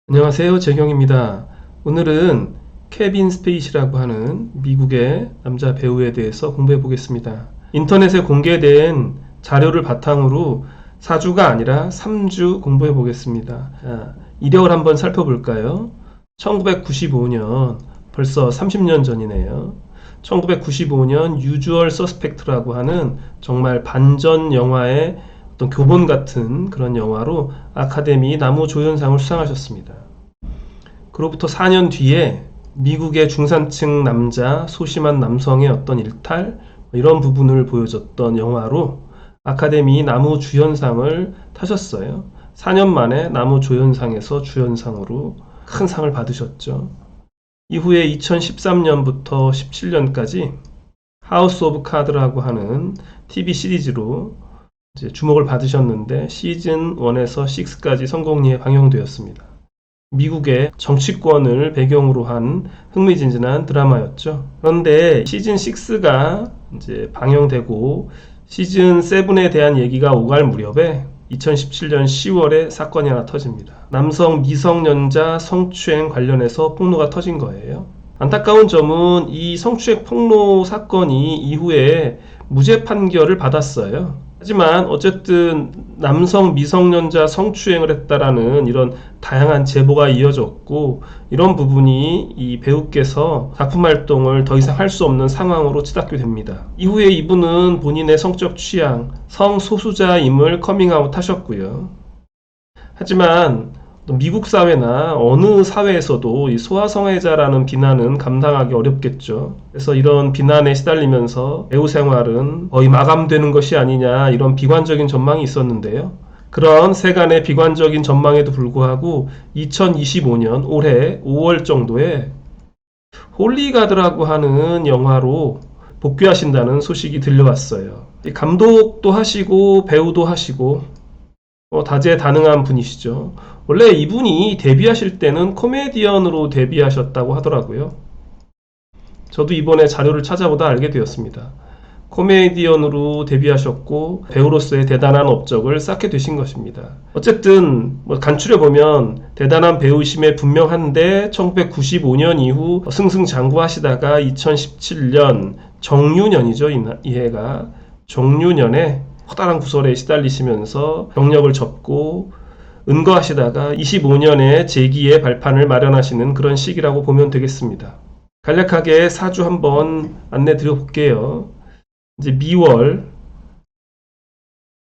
안녕하세요. 재경입니다. 오늘은 케빈 스페이시라고 하는 미국의 남자 배우에 대해서 공부해 보겠습니다. 인터넷에 공개된 자료를 바탕으로 4주가 아니라 3주 공부해 보겠습니다. 자, 이력을 한번 살펴볼까요? 1995년, 벌써 30년 전이네요. 1995년 유주얼 서스펙트라고 하는 정말 반전 영화의 어떤 교본 같은 그런 영화로 아카데미 남우조연상을 수상하셨습니다. 그로부터 4년 뒤에 미국의 중산층 남자, 소심한 남성의 어떤 일탈, 이런 부분을 보여줬던 영화로 아카데미 남우주연상을 타셨어요. 4년 만에 남우조연상에서 주연상으로 큰 상을 받으셨죠. 이후에 2013년부터 17년까지 하우스 오브 카드라고 하는 TV 시리즈로 이제 주목을 받으셨는데 시즌 1에서 6까지 성공리에 방영되었습니다. 미국의 정치권을 배경으로 한 흥미진진한 드라마였죠. 그런데 시즌 6가 이제 방영되고 시즌 7에 대한 얘기가 오갈 무렵에 2017년 10월에 사건이 하나 터집니다. 남성 미성년자 성추행 관련해서 폭로가 터진 거예요. 안타까운 점은 이 성추행 폭로 사건이 이후에 무죄 판결을 받았어요. 하지만 어쨌든 남성 미성년자 성추행을 했다라는 이런 다양한 제보가 이어졌고 이런 부분이 이 배우께서 작품 활동을 더 이상 할 수 없는 상황으로 치닫게 됩니다. 이후에 이분은 본인의 성적 취향, 성소수자임을 커밍아웃 하셨고요. 하지만 미국 사회나 어느 사회에서도 이 소아성애자라는 비난은 감당하기 어렵겠죠. 그래서 이런 비난에 시달리면서 배우 생활은 거의 마감되는 것이 아니냐 이런 비관적인 전망이 있었는데요. 그런 세간의 비관적인 전망에도 불구하고 2025년 올해 5월 정도에 홀리가드라고 하는 영화로 복귀하신다는 소식이 들려왔어요. 감독도 하시고 배우도 하시고 다재다능한 분이시죠. 원래 이분이 데뷔하실 때는 코미디언으로 데뷔하셨다고 하더라고요. 저도 이번에 자료를 찾아보다 알게 되었습니다. 코미디언으로 데뷔하셨고 배우로서의 대단한 업적을 쌓게 되신 것입니다. 어쨌든 간추려보면 대단한 배우심에 분명한데 1995년 이후 승승장구하시다가 2017년 정유년이죠. 이 해가 정유년에 커다란 구설에 시달리시면서 경력을 접고 은거하시다가 25년에 재기의 발판을 마련하시는 그런 시기라고 보면 되겠습니다. 간략하게 4주 한번 안내 드려볼게요. 이제 미월,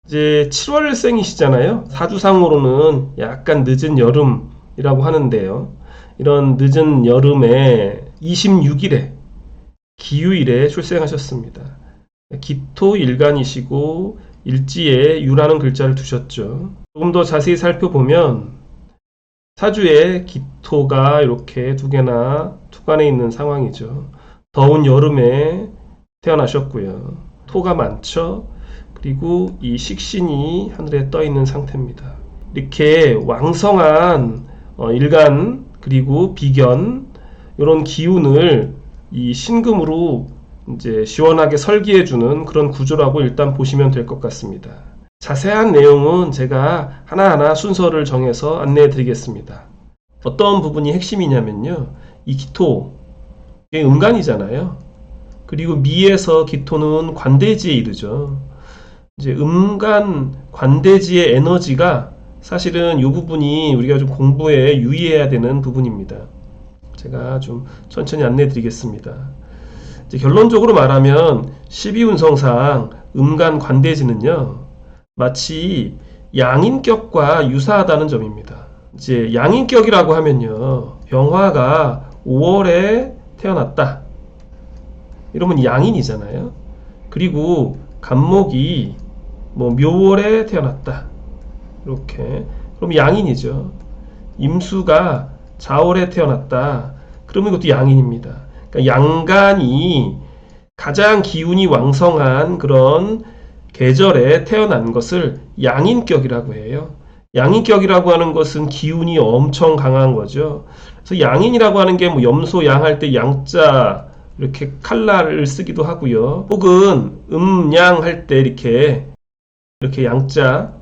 이제 7월생이시잖아요. 4주상으로는 약간 늦은 여름이라고 하는데요. 이런 늦은 여름에 26일에 기유일에 출생하셨습니다. 기토 일간이시고 일지에 유라는 글자를 두셨죠. 조금 더 자세히 살펴보면 사주에 기토가 이렇게 두 개나 투관에 있는 상황이죠. 더운 여름에 태어나셨고요. 토가 많죠. 그리고 이 식신이 하늘에 떠 있는 상태입니다. 이렇게 왕성한 일간 그리고 비견 이런 기운을 이 신금으로 이제 시원하게 설계해주는 그런 구조라고 일단 보시면 될 것 같습니다. 자세한 내용은 제가 하나하나 순서를 정해서 안내해 드리겠습니다. 어떤 부분이 핵심이냐면요. 이 기토, 이게 음간이잖아요. 그리고 미에서 기토는 관대지에 이르죠. 이제 음간 관대지의 에너지가 사실은 이 부분이 우리가 좀 공부에 유의해야 되는 부분입니다. 제가 좀 천천히 안내해 드리겠습니다. 이제 결론적으로 말하면 12운성상 음간 관대지는요, 마치 양인격과 유사하다는 점입니다. 이제 양인격이라고 하면요, 병화가 5월에 태어났다. 이러면 양인이잖아요. 그리고 간목이 묘월에 태어났다. 이렇게. 그럼 양인이죠. 임수가 자월에 태어났다. 그러면 이것도 양인입니다. 그러니까 양간이 가장 기운이 왕성한 그런 계절에 태어난 것을 양인격이라고 해요. 양인격이라고 하는 것은 기운이 엄청 강한 거죠. 그래서 양인이라고 하는 게 염소 양할 때 양자 이렇게 칼라를 쓰기도 하고요. 혹은 양 할 때 이렇게 양자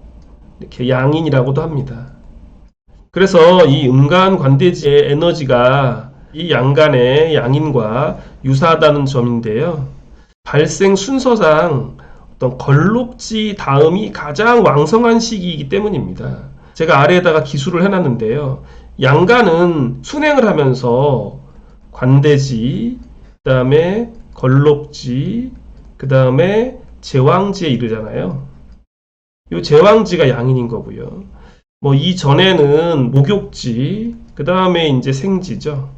이렇게 양인이라고도 합니다. 그래서 이 음간관대지의 에너지가 이 양간의 양인과 유사하다는 점인데요. 발생 순서상 어떤 걸록지 다음이 가장 왕성한 시기이기 때문입니다. 제가 아래에다가 기술을 해놨는데요. 양간은 순행을 하면서 관대지, 그 다음에 걸록지, 그 다음에 제왕지에 이르잖아요. 이 제왕지가 양인인 거고요. 뭐 이전에는 목욕지, 그 다음에 이제 생지죠.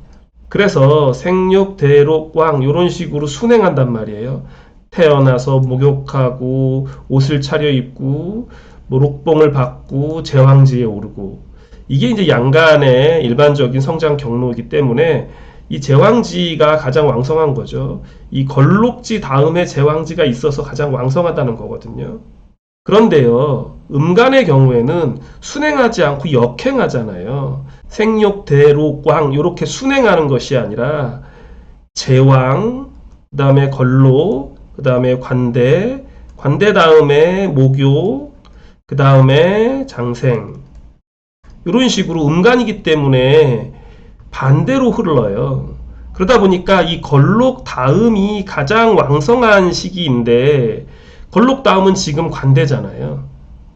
그래서 생육, 대록, 왕 이런 식으로 순행한단 말이에요. 태어나서 목욕하고 옷을 차려입고 뭐 록봉을 받고 제왕지에 오르고, 이게 이제 양간의 일반적인 성장 경로이기 때문에 이 제왕지가 가장 왕성한 거죠. 이 걸록지 다음에 제왕지가 있어서 가장 왕성하다는 거거든요. 그런데요, 음간의 경우에는 순행하지 않고 역행하잖아요. 생육, 대록, 왕 이렇게 순행하는 것이 아니라 제왕, 그 다음에 걸록, 그 다음에 관대, 관대 다음에 목욕, 그 다음에 장생, 이런 식으로 음간이기 때문에 반대로 흘러요. 그러다 보니까 이 걸록 다음이 가장 왕성한 시기인데, 걸록 다음은 지금 관대잖아요.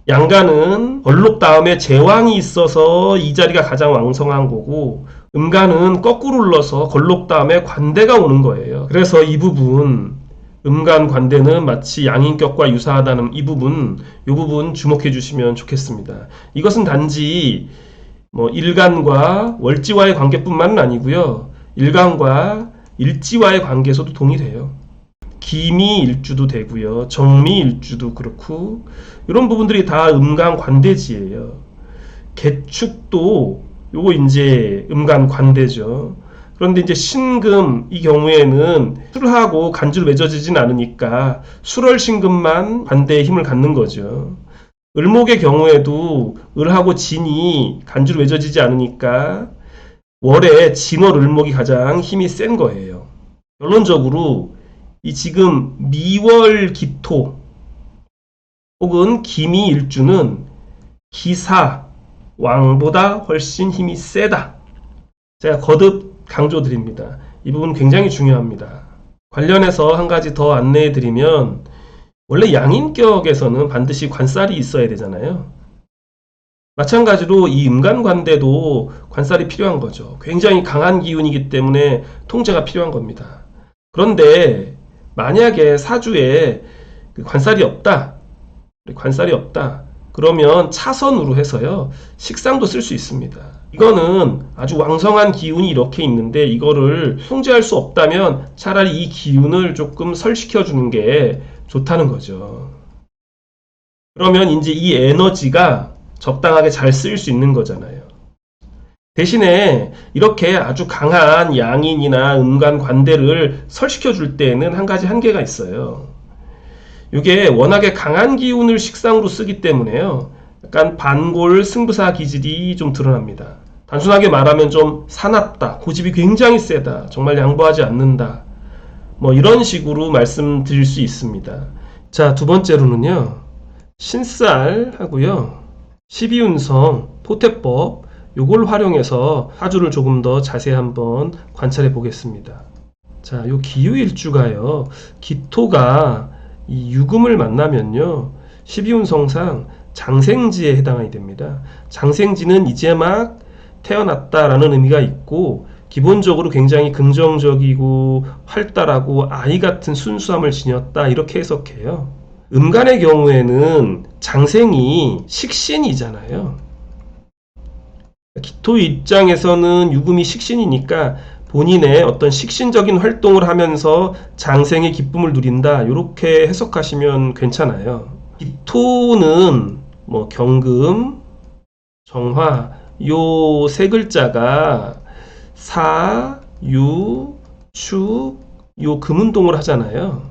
양간은 걸록 다음에 제왕이 있어서 이 자리가 가장 왕성한 거고, 음간은 거꾸로 흘러서 걸록 다음에 관대가 오는 거예요. 그래서 이 부분, 음간 관대는 마치 양인격과 유사하다는 이 부분 주목해 주시면 좋겠습니다. 이것은 단지 일간과 월지와의 관계뿐만은 아니고요. 일간과 일지와의 관계에서도 동일해요. 기미일주도 되고요. 정미일주도 그렇고, 이런 부분들이 다 음간 관대지예요. 개축도 요거 이제 음간 관대죠. 그런데 이제 신금 이 경우에는 술하고 간주로 맺어지진 않으니까 술월신금만 관대의 힘을 갖는 거죠. 을목의 경우에도 을하고 진이 간주로 맺어지지 않으니까 월에 진월 을목이 가장 힘이 센 거예요. 결론적으로 이 지금 미월 기토 혹은 기미 일주는 기사 왕보다 훨씬 힘이 세다. 제가 거듭 강조드립니다. 이 부분 굉장히 중요합니다. 관련해서 한 가지 더 안내해 드리면, 원래 양인격에서는 반드시 관살이 있어야 되잖아요. 마찬가지로 이 음간관대도 관살이 필요한 거죠. 굉장히 강한 기운이기 때문에 통제가 필요한 겁니다. 그런데 만약에 사주에 관살이 없다, 그러면 차선으로 해서요, 식상도 쓸 수 있습니다. 이거는 아주 왕성한 기운이 이렇게 있는데 이거를 통제할 수 없다면 차라리 이 기운을 조금 설식혀 주는 게 좋다는 거죠. 그러면 이제 이 에너지가 적당하게 잘 쓰일 수 있는 거잖아요. 대신에 이렇게 아주 강한 양인이나 음간 관대를 설식혀 줄 때에는 한 가지 한계가 있어요. 이게 워낙에 강한 기운을 식상으로 쓰기 때문에요, 약간 반골 승부사 기질이 좀 드러납니다. 단순하게 말하면 좀 사납다, 고집이 굉장히 세다, 정말 양보하지 않는다, 이런 식으로 말씀드릴 수 있습니다. 자, 두 번째로는요, 신살 하고요, 12운성 포태법, 요걸 활용해서 사주를 조금 더 자세히 한번 관찰해 보겠습니다. 자, 요 기유일주가요, 기토가 이 유금을 만나면요, 12운성상 장생지에 해당이 됩니다. 장생지는 이제 막 태어났다라는 의미가 있고, 기본적으로 굉장히 긍정적이고 활달하고 아이 같은 순수함을 지녔다, 이렇게 해석해요. 음간의 경우에는 장생이 식신이잖아요. 기토 입장에서는 유금이 식신이니까 본인의 어떤 식신적인 활동을 하면서 장생의 기쁨을 누린다, 이렇게 해석하시면 괜찮아요. 기토는 경금, 정화, 요 세 글자가 사, 유, 축, 요 금운동을 하잖아요.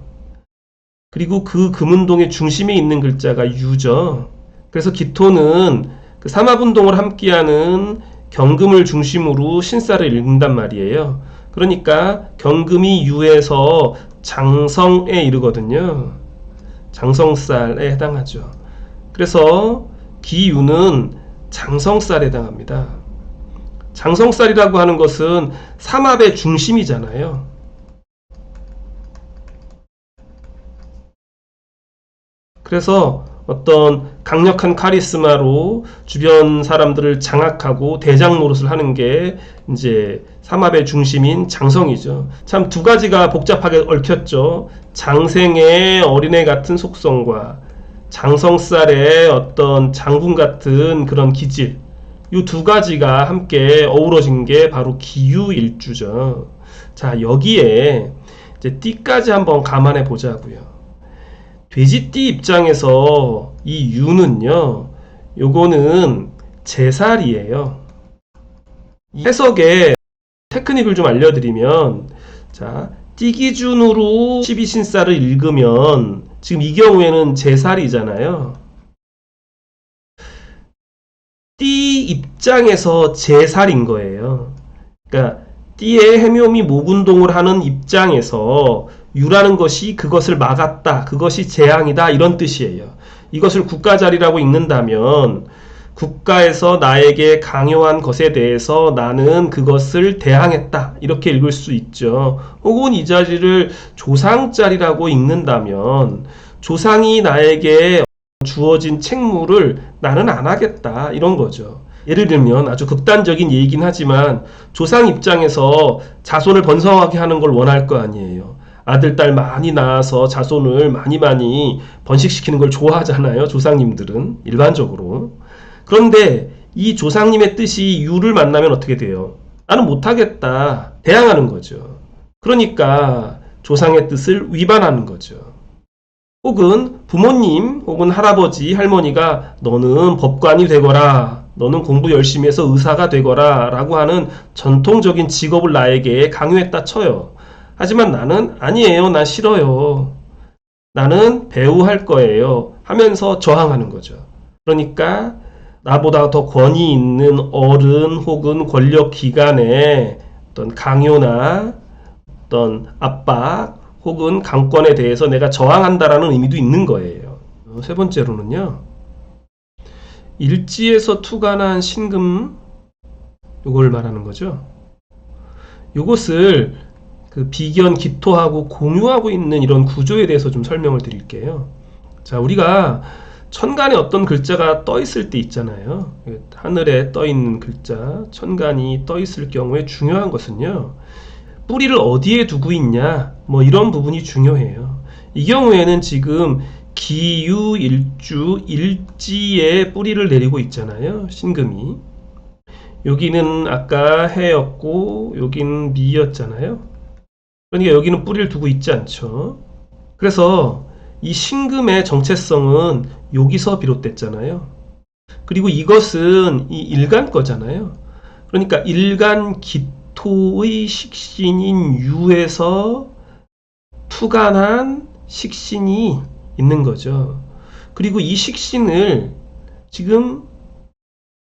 그리고 그 금운동의 중심에 있는 글자가 유죠. 그래서 기토는 그 삼합운동을 함께하는 경금을 중심으로 신살을 읽는단 말이에요. 그러니까 경금이 유에서 장성에 이르거든요. 장성살에 해당하죠. 그래서 기유는 장성살에 해당합니다. 장성살이라고 하는 것은 삼합의 중심이잖아요. 그래서 어떤 강력한 카리스마로 주변 사람들을 장악하고 대장 노릇을 하는 게 이제 삼합의 중심인 장성이죠. 참 두 가지가 복잡하게 얽혔죠. 장생의 어린애 같은 속성과 장성살의 어떤 장군 같은 그런 기질, 이 두 가지가 함께 어우러진 게 바로 기유일주죠. 자, 여기에 이제 띠까지 한번 감안해 보자고요. 돼지띠 입장에서 이 유는요, 요거는 제살이에요. 해석에 테크닉을 좀 알려드리면, 자, 띠 기준으로 12신살을 읽으면 지금 이 경우에는 제살이잖아요. 띠 입장에서 제살인 거예요. 그러니까 띠의 해묘미 목운동을 하는 입장에서 유라는 것이 그것을 막았다, 그것이 재앙이다, 이런 뜻이에요. 이것을 국가자리라고 읽는다면 국가에서 나에게 강요한 것에 대해서 나는 그것을 대항했다, 이렇게 읽을 수 있죠. 혹은 이 자리를 조상자리라고 읽는다면 조상이 나에게 주어진 책무를 나는 안 하겠다, 이런 거죠. 예를 들면 아주 극단적인 얘기긴 하지만 조상 입장에서 자손을 번성하게 하는 걸 원할 거 아니에요. 아들, 딸 많이 낳아서 자손을 많이 번식시키는 걸 좋아하잖아요. 조상님들은 일반적으로. 그런데 이 조상님의 뜻이 유를 만나면 어떻게 돼요? 나는 못하겠다, 대항하는 거죠. 그러니까 조상의 뜻을 위반하는 거죠. 혹은 부모님 혹은 할아버지, 할머니가 너는 법관이 되거라, 너는 공부 열심히 해서 의사가 되거라 라고 하는 전통적인 직업을 나에게 강요했다 쳐요. 하지만 나는 아니에요, 난 싫어요, 나는 배우 할 거예요 하면서 저항하는 거죠. 그러니까 나보다 더 권위 있는 어른 혹은 권력 기관의 어떤 강요나 어떤 압박 혹은 강권에 대해서 내가 저항한다라는 의미도 있는 거예요. 세 번째로는요, 일지에서 투관한 신금, 요걸 말하는 거죠. 요것을 그 비견 기토하고 공유하고 있는 이런 구조에 대해서 좀 설명을 드릴게요. 자, 우리가 천간에 어떤 글자가 떠 있을 때 있잖아요. 하늘에 떠 있는 글자, 천간이 떠 있을 경우에 중요한 것은요, 뿌리를 어디에 두고 있냐, 뭐 이런 부분이 중요해요. 이 경우에는 지금 기유 일주 일지에 뿌리를 내리고 있잖아요, 신금이. 여기는 아까 해였고 여기는 미였잖아요. 그러니까 여기는 뿌리를 두고 있지 않죠. 그래서 이 신금의 정체성은 여기서 비롯됐잖아요. 그리고 이것은 이 일간 거잖아요. 그러니까 일간 기토의 식신인 유에서 투간한 식신이 있는 거죠. 그리고 이 식신을 지금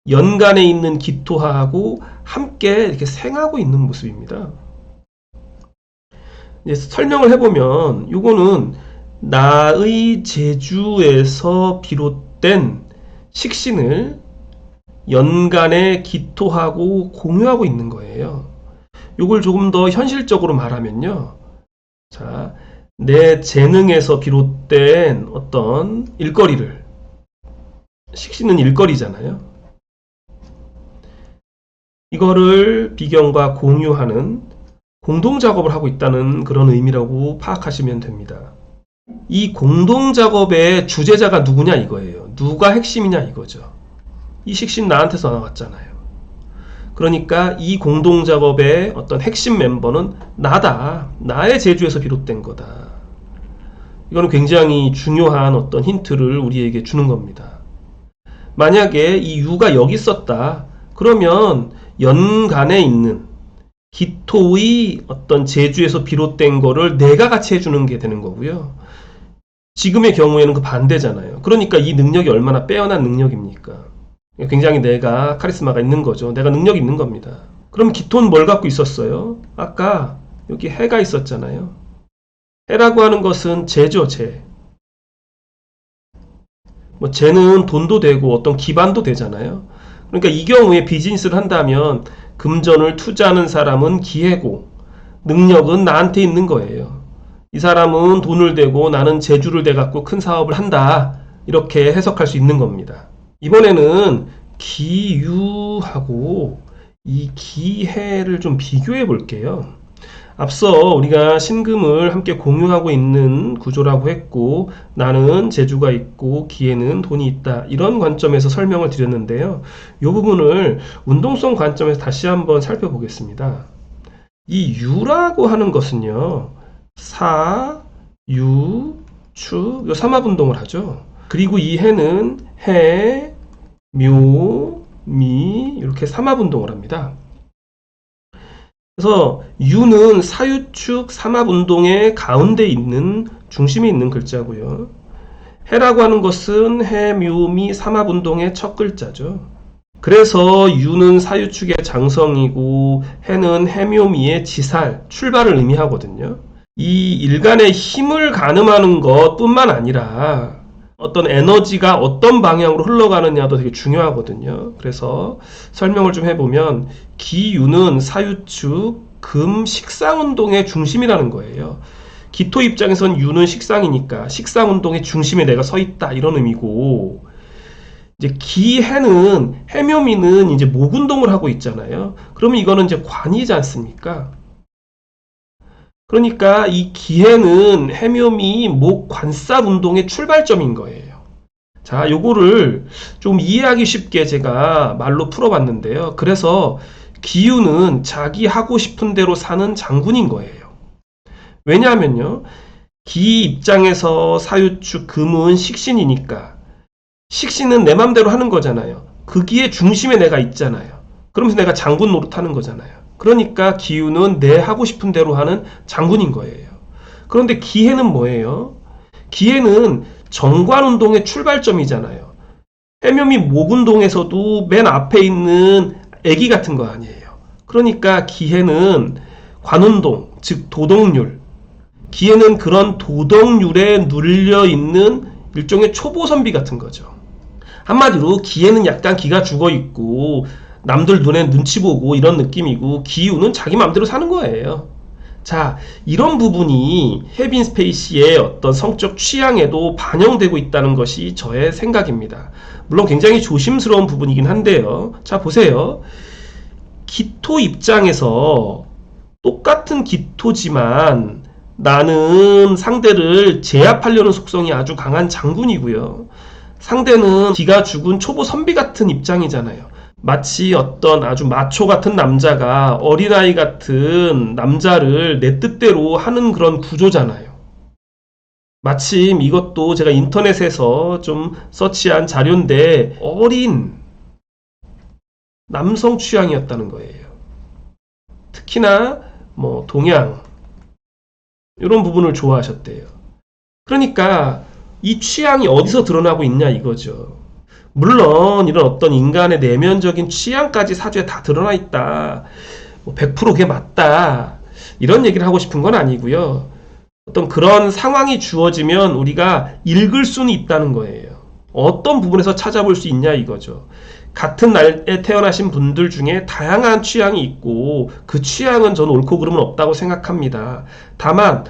연간에 있는 기토하고 함께 이렇게 생하고 있는 모습입니다. 이제 설명을 해보면 이거는 나의 재주에서 비롯된 식신을 연간에 기토하고 공유하고 있는 거예요. 이걸 조금 더 현실적으로 말하면요, 자, 내 재능에서 비롯된 어떤 일거리를, 식신은 일거리잖아요. 이거를 비견과 공유하는 공동작업을 하고 있다는 그런 의미라고 파악하시면 됩니다. 이 공동작업의 주제자가 누구냐 이거예요. 누가 핵심이냐 이거죠. 이 식신 나한테서 나왔잖아요. 그러니까 이 공동작업의 어떤 핵심 멤버는 나다. 나의 재주에서 비롯된 거다. 이거는 굉장히 중요한 어떤 힌트를 우리에게 주는 겁니다. 만약에 이 유가 여기 있었다, 그러면 연간에 있는 기토의 어떤 재주에서 비롯된 거를 내가 같이 해주는 게 되는 거고요. 지금의 경우에는 그 반대잖아요. 그러니까 이 능력이 얼마나 빼어난 능력입니까? 굉장히 내가 카리스마가 있는 거죠. 내가 능력이 있는 겁니다. 그럼 기토는 뭘 갖고 있었어요? 아까 여기 해가 있었잖아요. 해라고 하는 것은 재죠, 재. 뭐 재는 돈도 되고 어떤 기반도 되잖아요. 그러니까 이 경우에 비즈니스를 한다면 금전을 투자하는 사람은 기회고 능력은 나한테 있는 거예요. 이 사람은 돈을 대고 나는 재주를 대갖고 큰 사업을 한다. 이렇게 해석할 수 있는 겁니다. 이번에는 기유하고 이 기해를 좀 비교해 볼게요. 앞서 우리가 신금을 함께 공유하고 있는 구조라고 했고 나는 재주가 있고 기회는 돈이 있다 이런 관점에서 설명을 드렸는데요. 이 부분을 운동성 관점에서 다시 한번 살펴보겠습니다. 이 유라고 하는 것은요 사, 유, 추, 요 삼합운동을 하죠. 그리고 이 해는 해, 묘, 미 이렇게 삼합운동을 합니다. 그래서 유는 사유축 삼합운동의 가운데 있는 중심에 있는 글자고요. 해라고 하는 것은 해, 묘, 미 삼합운동의 첫 글자죠. 그래서 유는 사유축의 장성이고 해는 해, 묘, 미의 지살, 출발을 의미하거든요. 이 일간의 힘을 가늠하는 것 뿐만 아니라 어떤 에너지가 어떤 방향으로 흘러가느냐도 되게 중요하거든요. 그래서 설명을 좀 해보면 기유는 사유축, 금, 식상운동의 중심이라는 거예요. 기토 입장에선 유는 식상이니까 식상운동의 중심에 내가 서 있다 이런 의미고 이제 기해는 해묘미는 이제 목운동을 하고 있잖아요. 그러면 이거는 이제 관이지 않습니까? 그러니까 이 기해는 해묘미 목 관살 운동의 출발점인 거예요. 자, 요거를 좀 이해하기 쉽게 제가 말로 풀어봤는데요. 그래서 기유는 자기 하고 싶은 대로 사는 장군인 거예요. 왜냐하면요. 기 입장에서 사유축 금은 식신이니까 식신은 내 맘대로 하는 거잖아요. 그 기의 중심에 내가 있잖아요. 그러면서 내가 장군 노릇하는 거잖아요. 그러니까 기유는 내 하고 싶은 대로 하는 장군인 거예요. 그런데 기해는 뭐예요? 기해는 정관운동의 출발점이잖아요. 해묘미 목운동에서도 맨 앞에 있는 애기 같은 거 아니에요. 그러니까 기해는 관운동, 즉 도덕률. 기해는 그런 도덕률에 눌려있는 일종의 초보선비 같은 거죠. 한마디로 기해는 약간 기가 죽어있고 남들 눈에 눈치 보고 이런 느낌이고 기유는 자기 맘대로 사는 거예요. 자, 이런 부분이 케빈 스페이시의 어떤 성적 취향에도 반영되고 있다는 것이 저의 생각입니다. 물론 굉장히 조심스러운 부분이긴 한데요. 자, 보세요. 기토 입장에서 똑같은 기토지만 나는 상대를 제압하려는 속성이 아주 강한 장군이고요. 상대는 기가 죽은 초보 선비 같은 입장이잖아요. 마치 어떤 아주 마초 같은 남자가 어린아이 같은 남자를 내 뜻대로 하는 그런 구조잖아요. 마침 이것도 제가 인터넷에서 좀 서치한 자료인데 어린 남성 취향이었다는 거예요. 특히나 뭐 동양 이런 부분을 좋아하셨대요. 그러니까 이 취향이 어디서 드러나고 있냐 이거죠. 물론 이런 어떤 인간의 내면적인 취향까지 사주에 다 드러나 있다. 100% 그게 맞다. 이런 얘기를 하고 싶은 건 아니고요. 어떤 그런 상황이 주어지면 우리가 읽을 수는 있다는 거예요. 어떤 부분에서 찾아볼 수 있냐 이거죠. 같은 날에 태어나신 분들 중에 다양한 취향이 있고 그 취향은 저는 옳고 그름은 없다고 생각합니다. 다만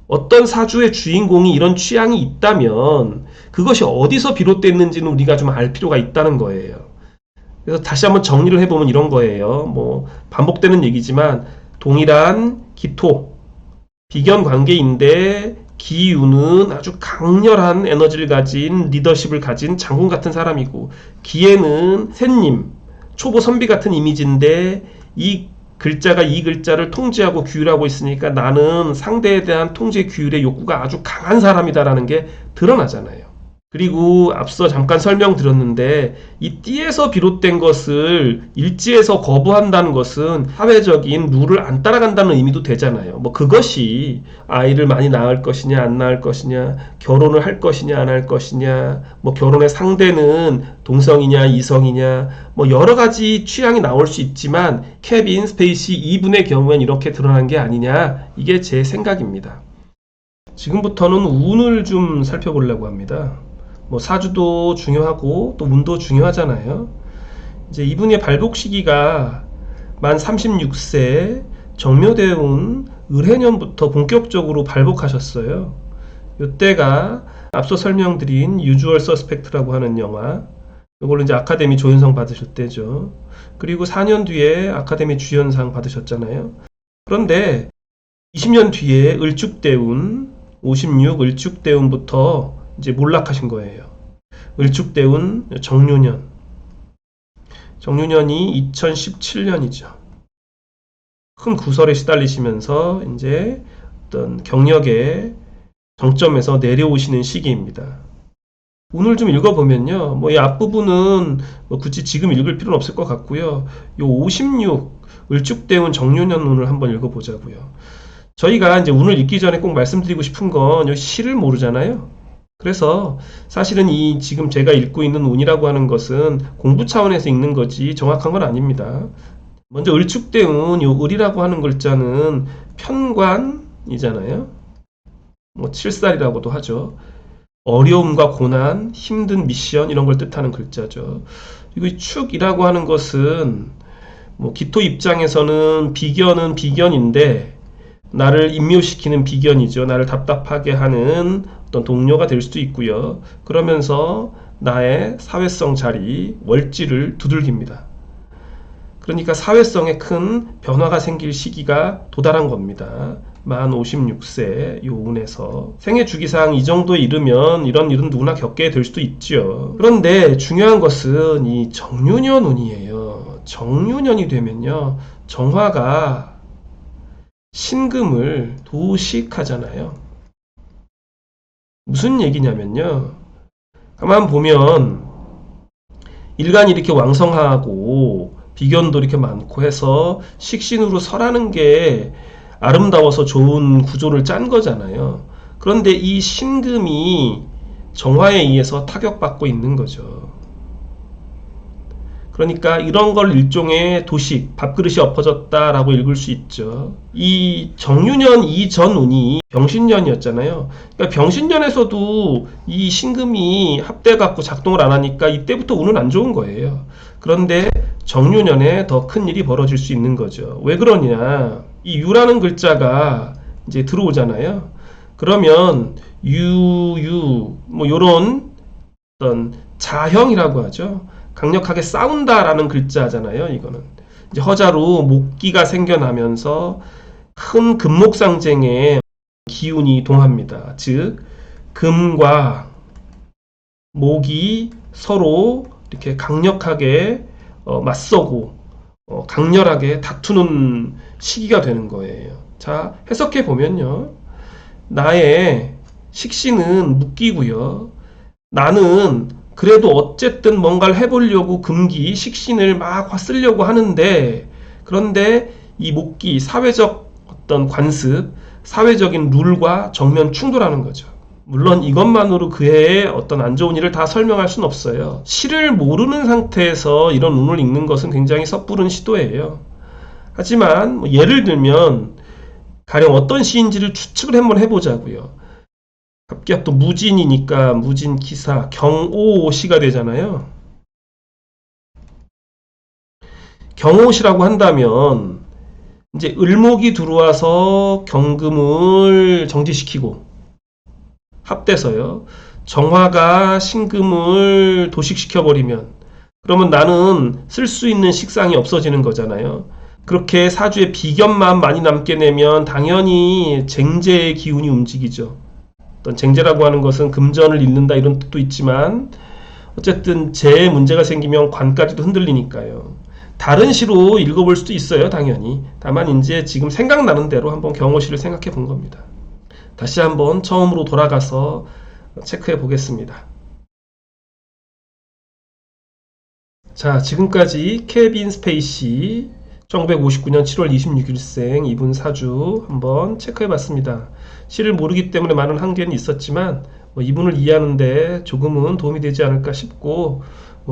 어떤 사주의 주인공이 이런 취향이 있다면 그것이 어디서 비롯됐는지는 우리가 좀 알 필요가 있다는 거예요. 그래서 다시 한번 정리를 해보면 이런 거예요. 뭐 반복되는 얘기지만 동일한 기토, 비견 관계인데 기유는 아주 강렬한 에너지를 가진 리더십을 가진 장군 같은 사람이고 기에는 샌님, 초보 선비 같은 이미지인데 이 글자가 이 글자를 통제하고 규율하고 있으니까 나는 상대에 대한 통제 규율의 욕구가 아주 강한 사람이다라는 게 드러나잖아요. 그리고 앞서 잠깐 설명드렸는데 이 띠에서 비롯된 것을 일지에서 거부한다는 것은 사회적인 룰을 안 따라간다는 의미도 되잖아요. 뭐 그것이 아이를 많이 낳을 것이냐 안 낳을 것이냐, 결혼을 할 것이냐 안 할 것이냐, 뭐 결혼의 상대는 동성이냐 이성이냐, 뭐 여러 가지 취향이 나올 수 있지만 케빈 스페이시 이분의 경우엔 이렇게 드러난 게 아니냐, 이게 제 생각입니다. 지금부터는 운을 좀 살펴보려고 합니다. 뭐 사주도 중요하고 또 운도 중요하잖아요. 이제 이분의 발복 시기가 만 36세 정묘대운 을해년부터 본격적으로 발복하셨어요. 이때가 앞서 설명드린 유주얼 서스펙트라고 하는 영화, 이걸로 이제 아카데미 조연상 받으실 때죠. 그리고 4년 뒤에 아카데미 주연상 받으셨잖아요. 그런데 20년 뒤에 을축대운 56 을축대운부터 이제 몰락하신 거예요. 을축대운 정유년. 정유년이 2017년이죠. 큰 구설에 시달리시면서 이제 어떤 경력의 정점에서 내려오시는 시기입니다. 운을 좀 읽어보면요. 뭐 이 앞부분은 뭐 굳이 지금 읽을 필요는 없을 것 같고요. 요 56 을축대운 정유년 운을 한번 읽어보자고요. 저희가 이제 운을 읽기 전에 꼭 말씀드리고 싶은 건 요 시를 모르잖아요. 그래서 사실은 이 지금 제가 읽고 있는 운이라고 하는 것은 공부 차원에서 읽는 거지 정확한 건 아닙니다. 먼저 을축대운, 요 을이라고 하는 글자는 편관이잖아요. 뭐 칠살이라고도 하죠. 어려움과 고난, 힘든 미션 이런 걸 뜻하는 글자죠. 그리고 이 축이라고 하는 것은 뭐 기토 입장에서는 비견은 비견인데 나를 임묘시키는 비견이죠. 나를 답답하게 하는 어떤 동료가 될 수도 있고요. 그러면서 나의 사회성 자리, 월지를 두들깁니다. 그러니까 사회성에 큰 변화가 생길 시기가 도달한 겁니다. 만 56세 요 운에서 생애 주기상 이 정도에 이르면 이런 일은 누구나 겪게 될 수도 있죠. 그런데 중요한 것은 이 정유년 운이에요. 정유년이 되면요, 정화가 신금을 도식하잖아요. 무슨 얘기냐면요, 가만 보면 일간이 이렇게 왕성하고 비견도 이렇게 많고 해서 식신으로 설하는 게 아름다워서 좋은 구조를 짠 거잖아요. 그런데 이 신금이 정화에 의해서 타격받고 있는 거죠. 그러니까 이런 걸 일종의 도식, 밥그릇이 엎어졌다라고 읽을 수 있죠. 이 정유년 이전 운이 병신년이었잖아요. 그러니까 병신년에서도 이 신금이 합돼갖고 작동을 안 하니까 이때부터 운은 안 좋은 거예요. 그런데 정유년에 더 큰 일이 벌어질 수 있는 거죠. 왜 그러냐? 이 유라는 글자가 이제 들어오잖아요. 그러면 뭐 요런 어떤 자형이라고 하죠. 강력하게 싸운다라는 글자잖아요. 이거는 이제 허자로 목기가 생겨나면서 큰 금목상쟁의 기운이 동합니다. 즉 금과 목이 서로 이렇게 강력하게 맞서고 강렬하게 다투는 시기가 되는 거예요. 자, 해석해 보면요, 나의 식신은 묵기고요. 나는 그래도 어쨌든 뭔가를 해보려고 금기, 식신을 막 쓰려고 하는데, 그런데 이 목기, 사회적 어떤 관습, 사회적인 룰과 정면 충돌하는 거죠. 물론 이것만으로 그해의 어떤 안 좋은 일을 다 설명할 수는 없어요. 시를 모르는 상태에서 이런 운을 읽는 것은 굉장히 섣부른 시도예요. 하지만 뭐 예를 들면 가령 어떤 시인지를 추측을 한번 해보자고요. 갑기야 또 무진이니까 무진 기사 경오시가 되잖아요. 경오시라고 한다면 이제 을목이 들어와서 경금을 정지시키고 합돼서요, 정화가 신금을 도식시켜버리면 그러면 나는 쓸 수 있는 식상이 없어지는 거잖아요. 그렇게 사주에 비견만 많이 남게 되면 당연히 쟁제의 기운이 움직이죠. 어떤 쟁제라고 하는 것은 금전을 잃는다 이런 뜻도 있지만 어쨌든 재에 문제가 생기면 관까지도 흔들리니까요. 다른 시로 읽어볼 수도 있어요, 당연히. 다만 이제 지금 생각나는 대로 한번 경호시를 생각해 본 겁니다. 다시 한번 처음으로 돌아가서 체크해 보겠습니다. 자, 지금까지 케빈 스페이시 1959년 7월 26일생 이분 사주 한번 체크해 봤습니다. 시를 모르기 때문에 많은 한계는 있었지만 이분을 이해하는데 조금은 도움이 되지 않을까 싶고,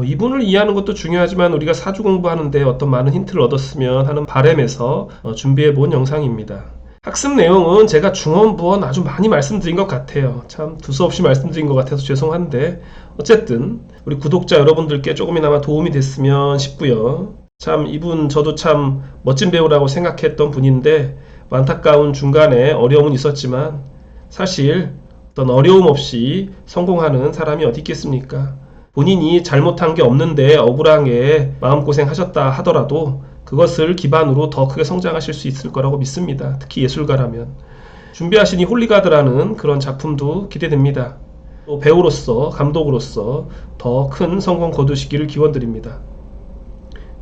이분을 이해하는 것도 중요하지만 우리가 사주 공부하는데 어떤 많은 힌트를 얻었으면 하는 바람에서 준비해 본 영상입니다. 학습 내용은 제가 중원부원 아주 많이 말씀드린 것 같아요. 참 두서없이 말씀드린 것 같아서 죄송한데 어쨌든 우리 구독자 여러분들께 조금이나마 도움이 됐으면 싶고요. 참 이분 저도 참 멋진 배우라고 생각했던 분인데 안타까운 중간에 어려움은 있었지만 사실 어떤 어려움 없이 성공하는 사람이 어디 있겠습니까? 본인이 잘못한 게 없는데 억울하게 마음고생 하셨다 하더라도 그것을 기반으로 더 크게 성장하실 수 있을 거라고 믿습니다. 특히 예술가라면. 준비하신 이 홀리가드라는 그런 작품도 기대됩니다. 또 배우로서, 감독으로서 더 큰 성공 거두시기를 기원드립니다.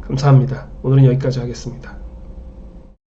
감사합니다. 오늘은 여기까지 하겠습니다.